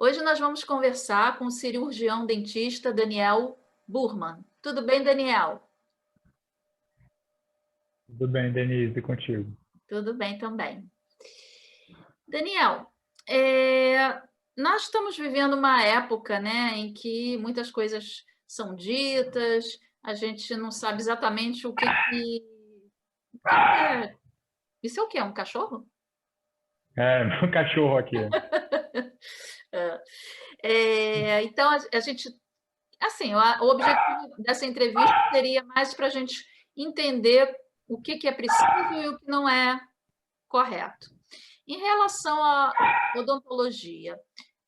Hoje nós vamos conversar com o cirurgião dentista Daniel Burman. Tudo bem, Daniel? Tudo bem, Denise, e contigo? Tudo bem também. Daniel, nós estamos vivendo uma época, né, em que muitas coisas são ditas, a gente não sabe exatamente o que é. Isso é o quê? É um cachorro? Meu cachorro aqui. Então a gente, assim, o objetivo dessa entrevista seria mais para a gente entender o que é preciso e o que não é correto. Em relação à odontologia,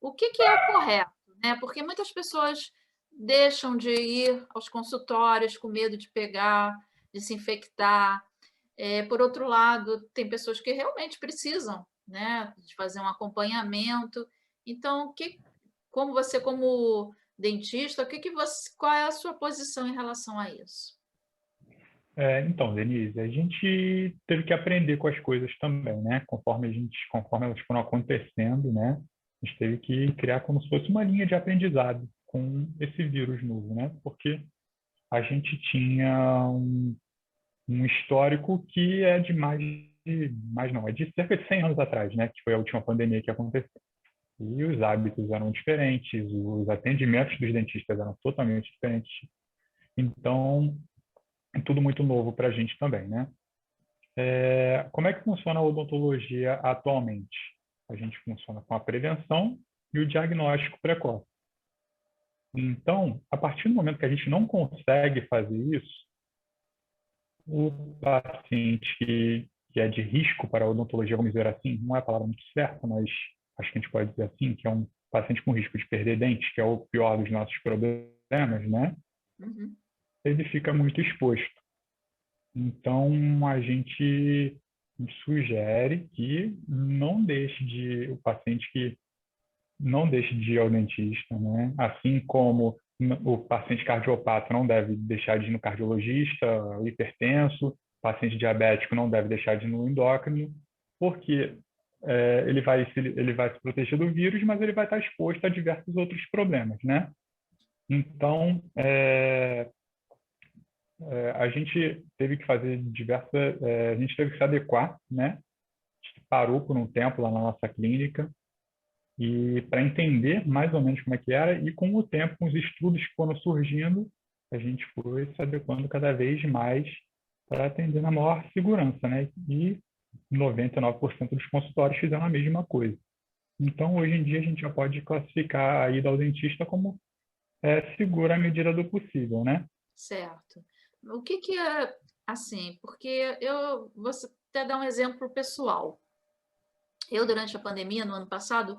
o que é o correto, né? Porque muitas pessoas deixam de ir aos consultórios com medo de pegar, de se infectar. Por outro lado, tem pessoas que realmente precisam, né, de fazer um acompanhamento. Então, como dentista, qual é a sua posição em relação a isso? Então, Denise, a gente teve que aprender com as coisas também, né? Conforme elas foram acontecendo, né? A gente teve que criar como se fosse uma linha de aprendizado com esse vírus novo, né? Porque a gente tinha um histórico que é de é de cerca de 100 anos atrás, né? Que foi a última pandemia que aconteceu. E os hábitos eram diferentes, os atendimentos dos dentistas eram totalmente diferentes. Então, é tudo muito novo para a gente também, né? Como é que funciona a odontologia atualmente? A gente funciona com a prevenção e o diagnóstico precoce. Então, a partir do momento que a gente não consegue fazer isso, o paciente que é de risco para a odontologia, vamos dizer assim, não é a palavra muito certa, mas acho que a gente pode dizer assim, que é um paciente com risco de perder dentes, que é o pior dos nossos problemas, né? Uhum. Ele fica muito exposto. Então, a gente sugere que o paciente que não deixe de ir ao dentista, né? Assim como o paciente cardiopata não deve deixar de ir no cardiologista, o hipertenso, o paciente diabético não deve deixar de ir no endócrino, porque ele vai se proteger do vírus, mas ele vai estar exposto a diversos outros problemas, né? Então, a gente teve que a gente teve que se adequar, né? A gente parou por um tempo lá na nossa clínica e para entender mais ou menos como é que era e com o tempo, com os estudos que foram surgindo, a gente foi se adequando cada vez mais para atender na maior segurança, né? E 99% dos consultórios fizeram a mesma coisa. Então, hoje em dia, a gente já pode classificar a ida ao dentista como segura à medida do possível, né? Certo. O que é assim? Porque eu vou até dar um exemplo pessoal. Eu, durante a pandemia, no ano passado,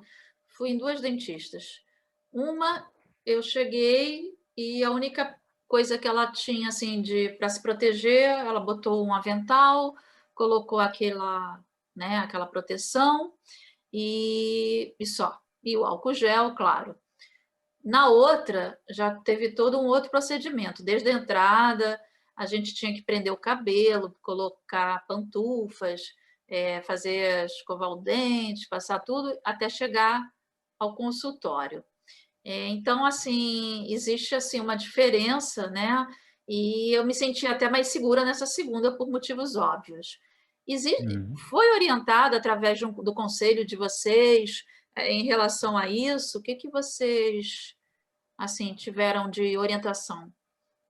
fui em duas dentistas. Uma, eu cheguei e a única coisa que ela tinha, assim, de para se proteger, ela botou um avental, colocou aquela proteção e só. E o álcool gel, claro. Na outra, já teve todo um outro procedimento. Desde a entrada, a gente tinha que prender o cabelo, colocar pantufas, escovar o dente, passar tudo, até chegar ao consultório. Então, assim, existe assim uma diferença, né? E eu me senti até mais segura nessa segunda por motivos óbvios. Uhum. Foi orientada através do conselho de vocês em relação a isso? O que vocês assim tiveram de orientação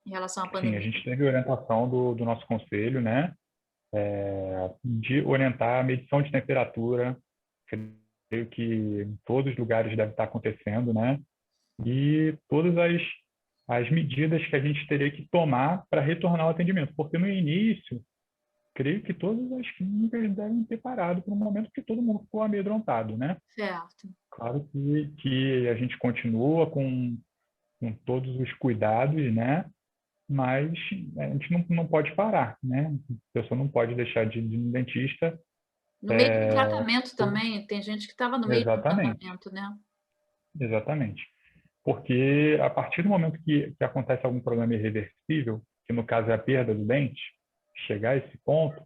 em relação à Sim, a pandemia? gente teve orientação do nosso conselho, né? De orientar a medição de temperatura, creio que em todos os lugares deve estar acontecendo, né? E todas as medidas que a gente teria que tomar para retornar ao atendimento, porque no início, creio que todas as clínicas devem ter parado por um momento que todo mundo ficou amedrontado, né? Certo. Claro que a gente continua com todos os cuidados, né? Mas a gente não pode parar, né? A pessoa não pode deixar de ir no dentista. No meio de um tratamento por- também, tem gente que estava no meio de um Exatamente, tratamento, né? exatamente. Porque a partir do momento que acontece algum problema irreversível, que no caso é a perda do dente, chegar a esse ponto,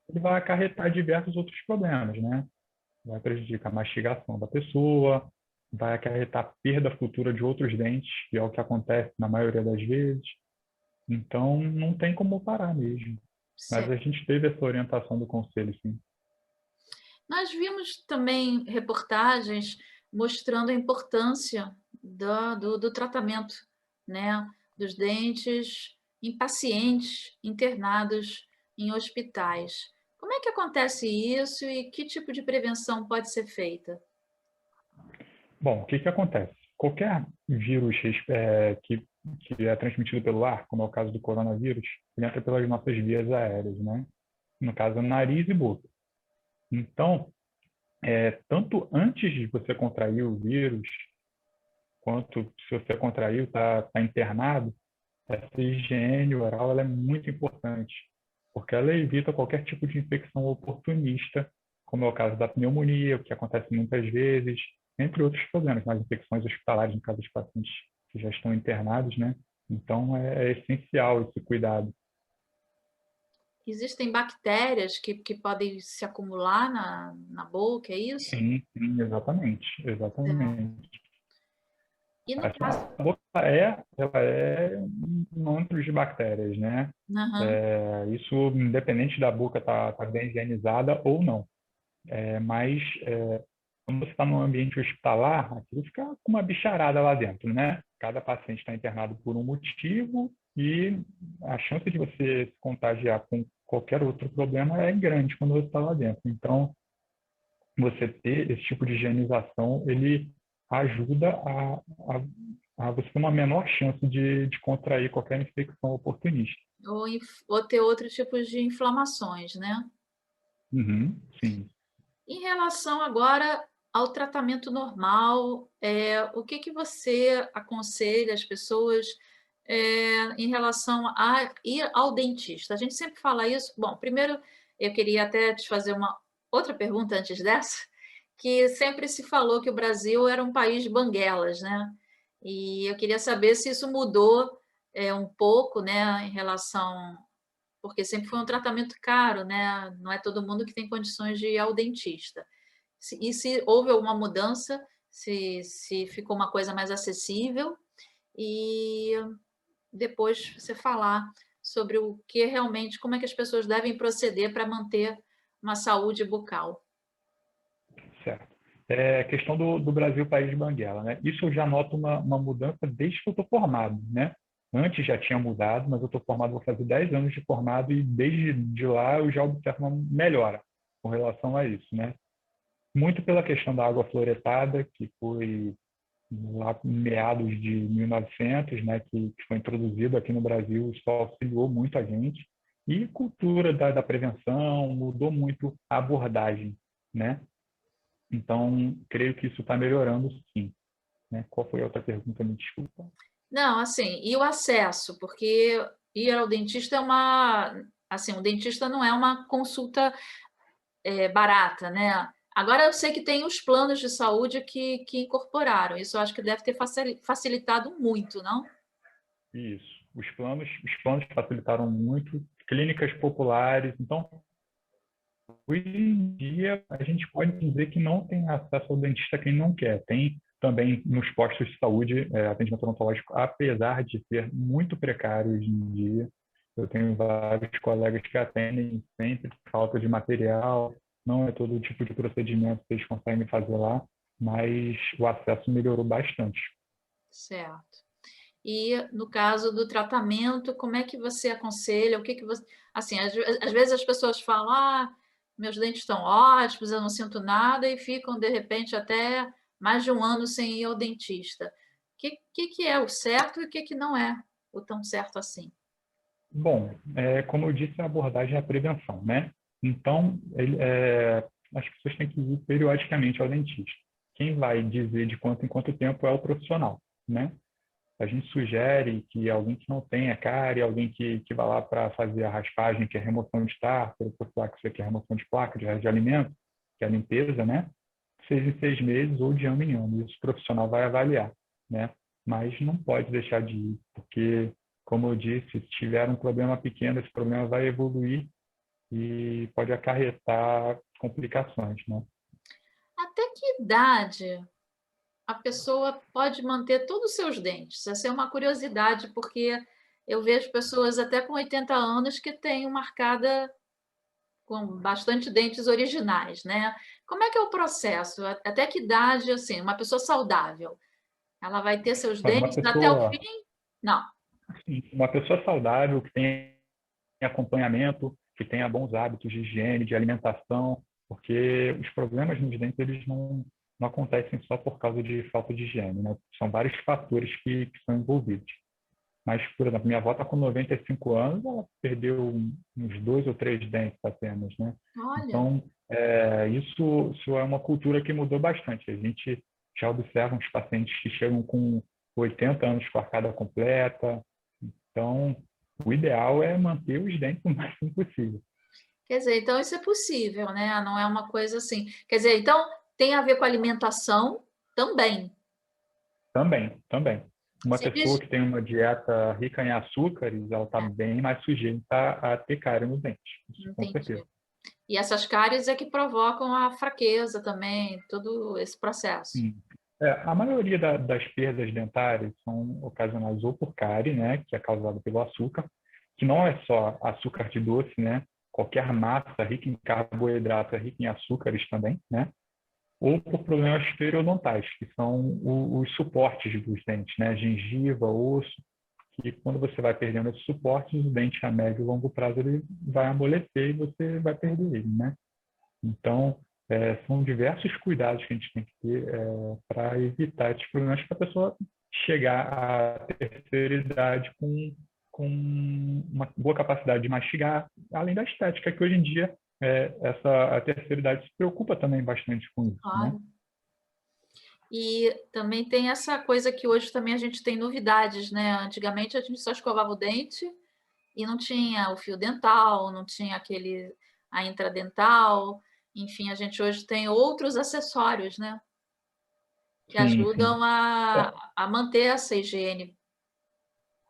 ele vai acarretar diversos outros problemas, né? Vai prejudicar a mastigação da pessoa, vai acarretar perda futura de outros dentes, que é o que acontece na maioria das vezes. Então, não tem como parar mesmo. Mas a Certo. gente teve essa orientação do conselho, sim. Nós vimos também reportagens mostrando a importância do tratamento, né, dos dentes em pacientes internados em hospitais. Como é que acontece isso e que tipo de prevenção pode ser feita? Bom, o que que acontece? Qualquer vírus que é transmitido pelo ar, como é o caso do coronavírus, ele entra pelas nossas vias aéreas, né? No caso, nariz e boca. Então, tanto antes de você contrair o vírus, quanto se você contraiu, está internado, essa higiene oral ela é muito importante, porque ela evita qualquer tipo de infecção oportunista, como é o caso da pneumonia, o que acontece muitas vezes, entre outros problemas, nas infecções hospitalares, no caso dos pacientes que já estão internados, né? Então, é essencial esse cuidado. Existem bactérias que podem se acumular na boca, é isso? Sim, sim, exatamente, É. exatamente. E no caso. A boca ela é um antro de bactérias, né? Aham. Isso independente da boca tá bem higienizada ou não. Mas quando você está num ambiente hospitalar, aquilo fica com uma bicharada lá dentro, né? Cada paciente está internado por um motivo e a chance de você se contagiar com qualquer outro problema é grande quando você está lá dentro. Então, você ter esse tipo de higienização, ele ajuda a você ter uma menor chance de contrair qualquer infecção oportunista. Ou ter outros tipos de inflamações, né? Uhum, sim, Em relação agora ao tratamento normal, o que que você aconselha as pessoas, em relação a ir ao dentista? A gente sempre fala isso. Bom, primeiro eu queria até te fazer uma outra pergunta antes dessa, que sempre se falou que o Brasil era um país de banguelas, né? E eu queria saber se isso mudou, um pouco, né, em relação, porque sempre foi um tratamento caro, né? Não é todo mundo que tem condições de ir ao dentista. E se houve alguma mudança, se ficou uma coisa mais acessível, e depois você falar sobre o que realmente, como é que as pessoas devem proceder para manter uma saúde bucal. certo. É questão do Brasil, país de banguela, né? Isso eu já noto uma mudança desde que eu estou formado, né? Antes já tinha mudado, mas eu estou formado, vou fazer 10 anos de formado e desde de lá eu já observo uma melhora com relação a isso, né? Muito pela questão da água fluoretada, que foi lá em meados de 1900, né, que foi introduzido aqui no Brasil, isso auxiliou muito a gente. E cultura da prevenção, mudou muito a abordagem, né? Então, creio que isso está melhorando, sim. Né? Qual foi a outra pergunta? Me desculpa. Não, assim, e o acesso, porque ir ao dentista é uma, assim, o dentista não é uma consulta barata, né? Agora eu sei que tem os planos de saúde que incorporaram, isso eu acho que deve ter facilitado muito, não? Isso. Os planos facilitaram muito, clínicas populares. Então, hoje em dia, a gente pode dizer que não tem acesso ao dentista quem não quer. Tem também nos postos de saúde atendimento odontológico, apesar de ser muito precário hoje em dia. Eu tenho vários colegas que atendem sempre por falta de material, não é todo tipo de procedimento que eles conseguem fazer lá, mas o acesso melhorou bastante. Certo. E no caso do tratamento, como é que você aconselha? O que que você, assim, às vezes as pessoas falam: "Ah, meus dentes estão ótimos, eu não sinto nada", e ficam de repente até mais de um ano sem ir ao dentista. Que é o certo e o que que não é o tão certo assim? Bom, como eu disse, a abordagem é a prevenção, né? Então, as pessoas têm que ir periodicamente ao dentista. Quem vai dizer de quanto em quanto tempo é o profissional, né? A gente sugere que alguém que não tenha cárie, alguém que vá lá para fazer a raspagem, que é remoção de tártaro, profilaxia, que é remoção de placa, de resto de alimento, que é a limpeza, né? 6 em 6 meses ou de ano em ano. Isso o profissional vai avaliar, né? Mas não pode deixar de ir, porque, como eu disse, se tiver um problema pequeno, esse problema vai evoluir e pode acarretar complicações, né? Até que idade a pessoa pode manter todos os seus dentes? Essa é uma curiosidade, porque eu vejo pessoas até com 80 anos que têm uma arcada com bastante dentes originais, né. Como é que é o processo? Até que idade, assim, uma pessoa saudável, ela vai ter seus Olha, uma dentes até o pessoa, fim? Não. assim, uma pessoa saudável que tem acompanhamento, que tenha bons hábitos de higiene, de alimentação, porque os problemas nos dentes eles não acontecem só por causa de falta de higiene, né? São vários fatores que são envolvidos. Mas, por exemplo, minha avó está com 95 anos, ela perdeu uns 2 ou 3 dentes apenas, né? Olha, Então, isso é uma cultura que mudou bastante. A gente já observa uns pacientes que chegam com 80 anos com a arcada completa. Então, o ideal é manter os dentes o máximo possível. quer dizer, então isso é possível, né, não é uma coisa assim, quer dizer, então tem a ver com alimentação também. Também, também. Uma Se pessoa diz que tem uma dieta rica em açúcares, ela está é, bem mais sujeita a ter cárie no dente. Isso, com certeza. entendi. E essas cáries é que provocam a fraqueza também, todo esse processo. Sim. A maioria das perdas dentárias são ocasionadas ou por cárie, né, que é causada pelo açúcar, que não é só açúcar de doce, né, qualquer massa rica em carboidrato é rica em açúcares também, né, ou por problemas periodontais, que são os suportes dos dentes, né, gengiva, osso, que quando você vai perdendo esses suportes, o dente a médio e longo prazo ele vai amolecer e você vai perder ele, né. Então, são diversos cuidados que a gente tem que ter para evitar esses problemas para a pessoa chegar à terceira idade com uma boa capacidade de mastigar, além da estética, que hoje em dia a terceira idade se preocupa também bastante com isso, né? Claro. E também tem essa coisa que hoje também a gente tem novidades, né, antigamente a gente só escovava o dente e não tinha o fio dental, não tinha aquele a intradental, enfim, a gente hoje tem outros acessórios, né, que Sim, sim. ajudam a manter essa higiene.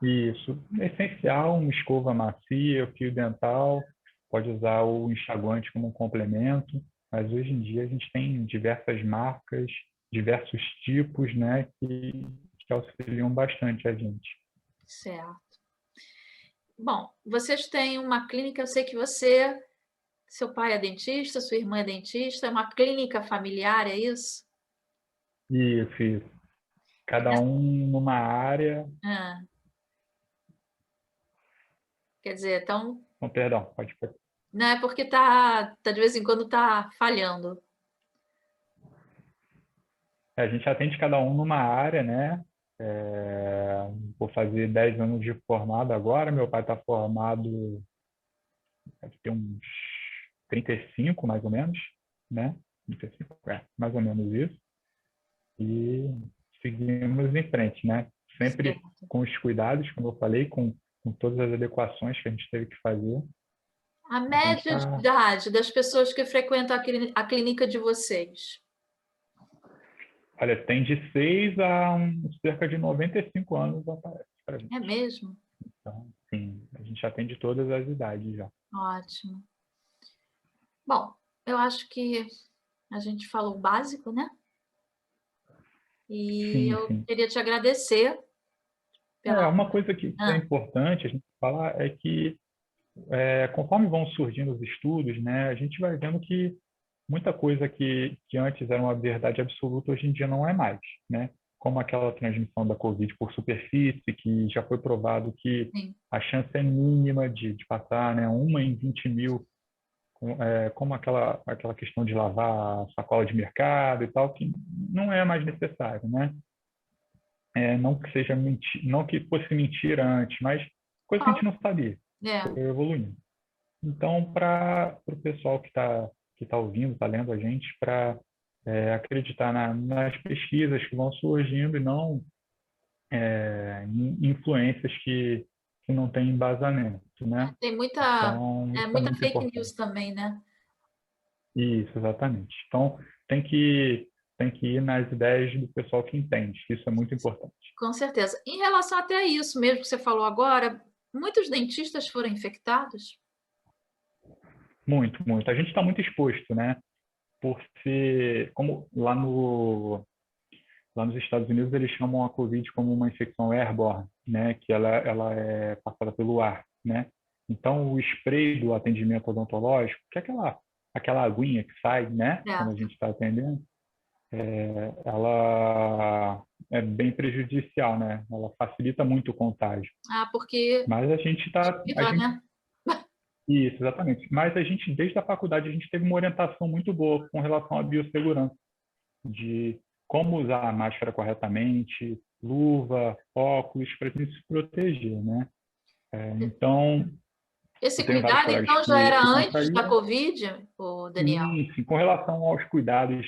Isso. É essencial, uma escova macia, o fio dental, pode usar o enxaguante como um complemento, mas hoje em dia a gente tem diversas marcas, diversos tipos, né, que auxiliam bastante a gente. Certo. Bom, vocês têm uma clínica, eu sei que seu pai é dentista, sua irmã é dentista, é uma clínica familiar, é isso? Isso, isso. Cada um numa área. Hã. Quer dizer, então Oh, perdão, pode. não é porque tá de vez em quando tá falhando. A gente atende cada um numa área, né? Vou fazer 10 anos de formado agora. Meu pai está formado, deve ter uns 35, mais ou menos, né? 35, mais ou menos isso. E seguimos em frente, né? Sempre Certo. com os cuidados, como eu falei, com todas as adequações que a gente teve que fazer. A A gente média de está, idade das pessoas que frequentam a clínica de vocês? olha, tem de 6 a cerca de 95 anos aparece para a É gente. mesmo? Então, sim, a gente atende todas as idades já. Ótimo. Bom, eu acho que a gente falou o básico, né, e Sim, eu sim. queria te agradecer pela Uma coisa que é hã, importante a gente falar é que, conforme vão surgindo os estudos, né, a gente vai vendo que muita coisa que antes era uma verdade absoluta, hoje em dia não é mais, né? Como aquela transmissão da Covid por superfície, que já foi provado que sim. a chance é mínima de passar, né? 1 em 20 mil, como aquela questão de lavar a sacola de mercado e tal, que não é mais necessário, né? Não que seja não que fosse mentira antes, mas coisa que a gente não sabia, É, foi evoluindo. Então, para o pessoal que tá ouvindo, está lendo a gente, para acreditar nas pesquisas que vão surgindo e não em influências que não têm embasamento, né? tem Então, isso é muita muito fake news importante. também, né. Isso, exatamente. Então, tem que ir nas ideias do pessoal que entende. Isso é muito importante. Com certeza. Em relação até a isso mesmo que você falou agora, muitos dentistas foram infectados? Muito, muito. A gente está muito exposto, né? Por ser, como lá Lá nos Estados Unidos, eles chamam a Covid como uma infecção airborne, né? Que ela é passada pelo ar, né? Então, o spray do atendimento odontológico, que é aquela aguinha que sai, né? Quando a Certo. gente está atendendo, ela é bem prejudicial, né? Ela facilita muito o contágio. Ah, porque Mas a gente está, espirra, né? isso, exatamente. Mas a gente, desde a faculdade, a gente teve uma orientação muito boa com relação à biossegurança, de como usar a máscara corretamente, luva, óculos, para a gente se proteger, né? Então, Esse eu tenho vários cuidado, colegas então, já que era antes da contraíram. Covid, o Daniel? Sim, sim, com relação aos cuidados,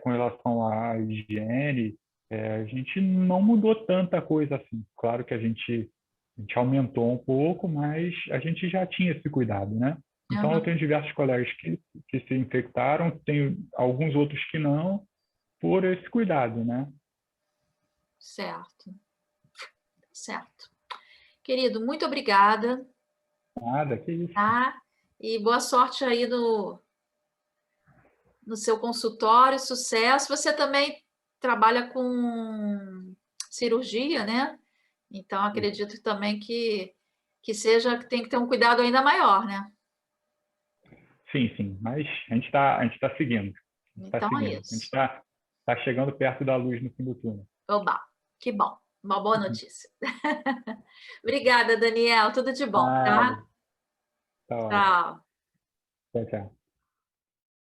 com relação à higiene, a gente não mudou tanta coisa assim. Claro que a gente aumentou um pouco, mas a gente já tinha esse cuidado, né? Então, eu Aham. tenho diversos colegas que se infectaram, tenho alguns outros que não, por esse cuidado, né? Certo, certo. Querido, muito obrigada, Nada, que isso. tá? E boa sorte aí no seu consultório, sucesso. Você também trabalha com cirurgia, né? Então, acredito também que seja, que tem que ter um cuidado ainda maior, né? Sim, sim, mas a gente tá seguindo. A gente está Então, é seguindo. A gente isso. está chegando perto da luz no fim do túnel. Oba, que bom. Uma boa notícia. Obrigada, Daniel. Tudo de bom, Nada, tá? tá ótimo. Tchau. Tchau, tchau.